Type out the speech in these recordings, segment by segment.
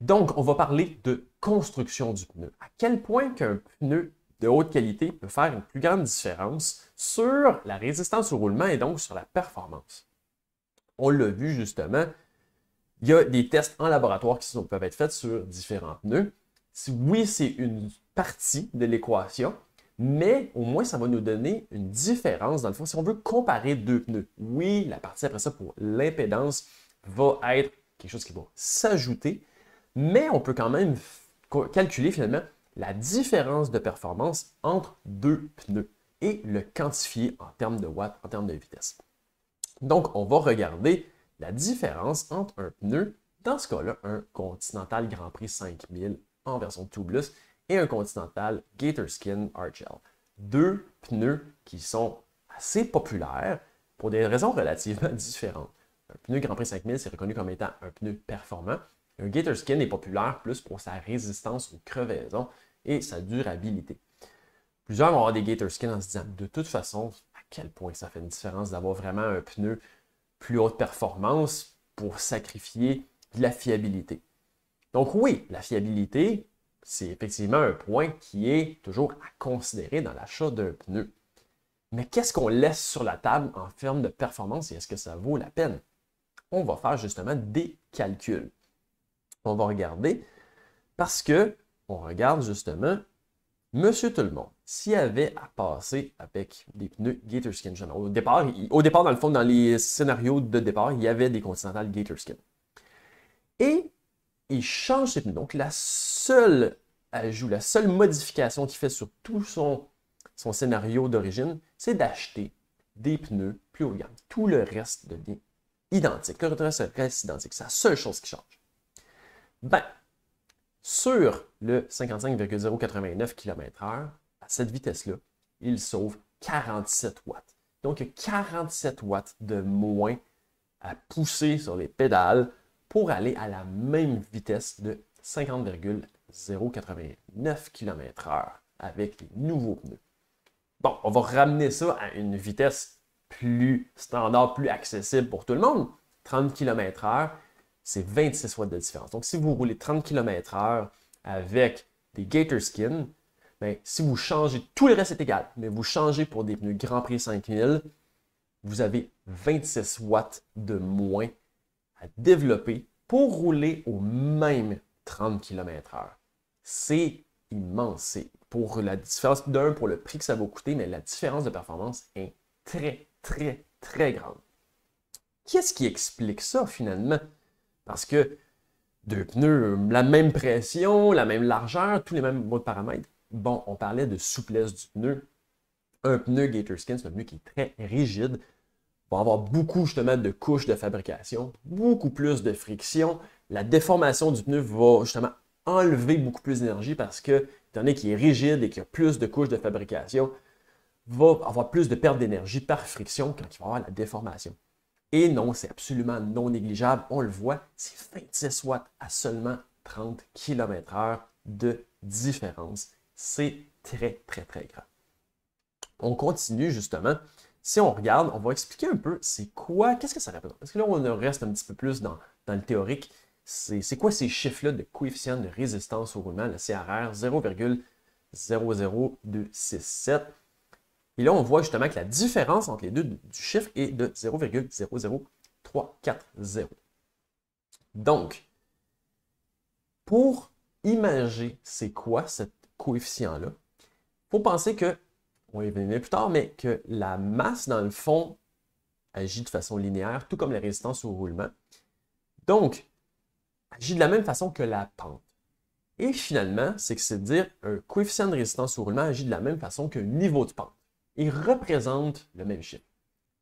Donc, on va parler de construction du pneu. À quel point qu'un pneu de haute qualité peut faire une plus grande différence sur la résistance au roulement et donc sur la performance. On l'a vu justement, il y a des tests en laboratoire qui peuvent être faits sur différents pneus. Oui, c'est une partie de l'équation, mais au moins, ça va nous donner une différence. Dans le fond, si on veut comparer deux pneus, oui, la partie après ça pour l'impédance va être quelque chose qui va s'ajouter, mais on peut quand même calculer finalement la différence de performance entre deux pneus et le quantifier en termes de watts, en termes de vitesse. Donc, on va regarder la différence entre un pneu, dans ce cas-là, un Continental Grand Prix 5000 en version tubeless et un Continental Gatorskin Archel. Deux pneus qui sont assez populaires pour des raisons relativement différentes. Un pneu Grand Prix 5000, c'est reconnu comme étant un pneu performant. Un Gatorskin est populaire plus pour sa résistance aux crevaisons et sa durabilité. Plusieurs vont avoir des Gatorskin en se disant, de toute façon, à quel point ça fait une différence d'avoir vraiment un pneu plus haute performance pour sacrifier de la fiabilité. Donc oui, la fiabilité, c'est effectivement un point qui est toujours à considérer dans l'achat d'un pneu. Mais qu'est-ce qu'on laisse sur la table en termes de performance et est-ce que ça vaut la peine? On va faire justement des calculs. On va regarder parce que on regarde justement Monsieur Tout-le-Monde, s'il y avait à passer avec des pneus Gatorskin, au départ, dans le fond, dans les scénarios de départ, il y avait des Continental Gatorskin. Et il change ses pneus. Donc, la seule ajout, la seule modification qu'il fait sur tout son scénario d'origine, c'est d'acheter des pneus plus haut de gamme. Tout le reste devient identique. Le reste reste identique. C'est la seule chose qui change. Ben, sur le 55,089 km/h, à cette vitesse-là, il sauve 47 watts. Donc, il y a 47 watts de moins à pousser sur les pédales pour aller à la même vitesse de 50,089 km/h avec les nouveaux pneus. Bon, on va ramener ça à une vitesse plus standard, plus accessible pour tout le monde. 30 km/h, c'est 26 watts de différence. Donc, si vous roulez 30 km/h avec des Gatorskin, bien, si vous changez, tout le reste est égal, mais vous changez pour des pneus Grand Prix 5000, vous avez 26 watts de moins à développer pour rouler au même 30 km/h. C'est immense. C'est pour la différence d'un, pour le prix que ça va coûter, mais la différence de performance est très, très, très grande. Qu'est-ce qui explique ça finalement? Parce que deux pneus, la même pression, la même largeur, tous les mêmes autres paramètres. Bon, on parlait de souplesse du pneu. Un pneu Gatorskin, c'est un pneu qui est très rigide. Va avoir beaucoup justement de couches de fabrication, beaucoup plus de friction. La déformation du pneu va justement enlever beaucoup plus d'énergie parce que, étant donné qu'il est rigide et qu'il y a plus de couches de fabrication, va avoir plus de perte d'énergie par friction quand il va y avoir la déformation. Et non, c'est absolument non négligeable. On le voit, c'est 26 watts à seulement 30 km/h de différence. C'est très, très, très grave. On continue justement. Si on regarde, on va expliquer un peu c'est quoi, qu'est-ce que ça représente. Parce que là, on reste un petit peu plus dans le théorique. C'est quoi ces chiffres-là de coefficient de résistance au roulement, le CRR 0,00267. Et là, on voit justement que la différence entre les deux du chiffre est de 0,00340. Donc, pour imager c'est quoi ce coefficient-là, il faut penser que, on va y venir plus tard, mais que la masse, dans le fond, agit de façon linéaire, tout comme la résistance au roulement. Donc, agit de la même façon que la pente. Et finalement, c'est de dire un coefficient de résistance au roulement agit de la même façon qu'un niveau de pente. Il représente le même chiffre.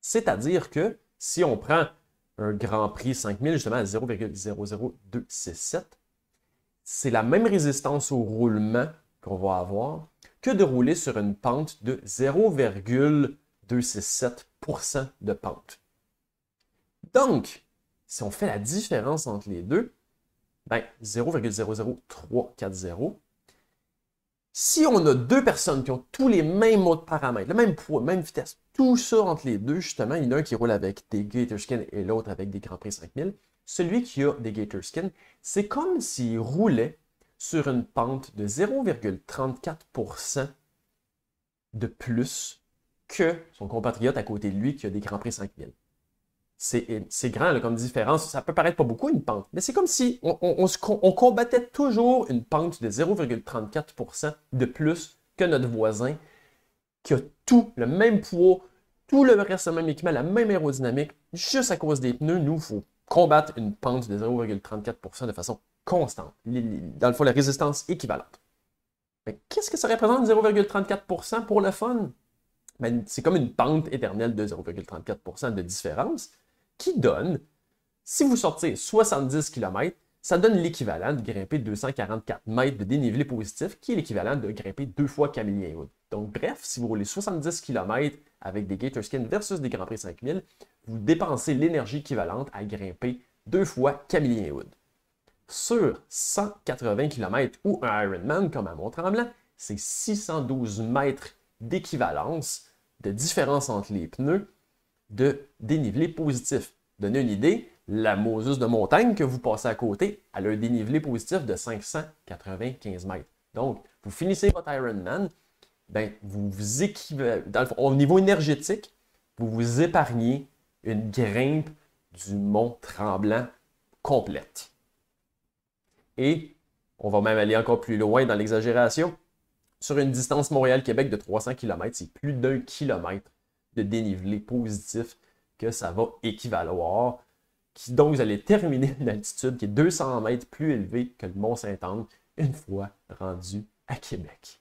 C'est-à-dire que si on prend un Grand Prix 5000 justement à 0,00267, c'est la même résistance au roulement qu'on va avoir que de rouler sur une pente de 0,267% de pente. Donc, si on fait la différence entre les deux, ben 0,00340, si on a deux personnes qui ont tous les mêmes autres paramètres, le même poids, même vitesse, tout ça entre les deux, justement, il y en a un qui roule avec des Gatorskin et l'autre avec des Grand Prix 5000, celui qui a des gator skins, c'est comme s'il roulait sur une pente de 0,34% de plus que son compatriote à côté de lui qui a des Grands Prix 5000. C'est grand là, comme différence. Ça peut paraître pas beaucoup une pente, mais c'est comme si on combattait toujours une pente de 0,34% de plus que notre voisin qui a tout, le même poids, tout le reste, le même équipement, la même aérodynamique, juste à cause des pneus. Nous, il faut combattre une pente de 0,34% de façon constante. Dans le fond, la résistance équivalente. Qu'est-ce que ça représente 0,34% pour le fun? Ben, c'est comme une pente éternelle de 0,34% de différence qui donne, si vous sortez 70 km, ça donne l'équivalent de grimper 244 mètres de dénivelé positif, qui est l'équivalent de grimper 2 fois Camillien Wood. Donc bref, si vous roulez 70 km avec des Gator Skins versus des Grands Prix 5000, vous dépensez l'énergie équivalente à grimper 2 fois Camillien Wood. Sur 180 km ou un Ironman comme à Mont-Tremblant, c'est 612 mètres d'équivalence de différence entre les pneus de dénivelé positif. Donner une idée, la Moses de montagne que vous passez à côté, elle a un dénivelé positif de 595 mètres. Donc, vous finissez votre Ironman, ben, au niveau énergétique, vous vous épargnez une grimpe du Mont Tremblant complète. Et on va même aller encore plus loin dans l'exagération. Sur une distance Montréal-Québec de 300 km, c'est plus d'1 kilomètre de dénivelé positif que ça va équivaloir. Donc, vous allez terminer une altitude qui est 200 mètres plus élevée que le Mont-Sainte-Anne une fois rendu à Québec.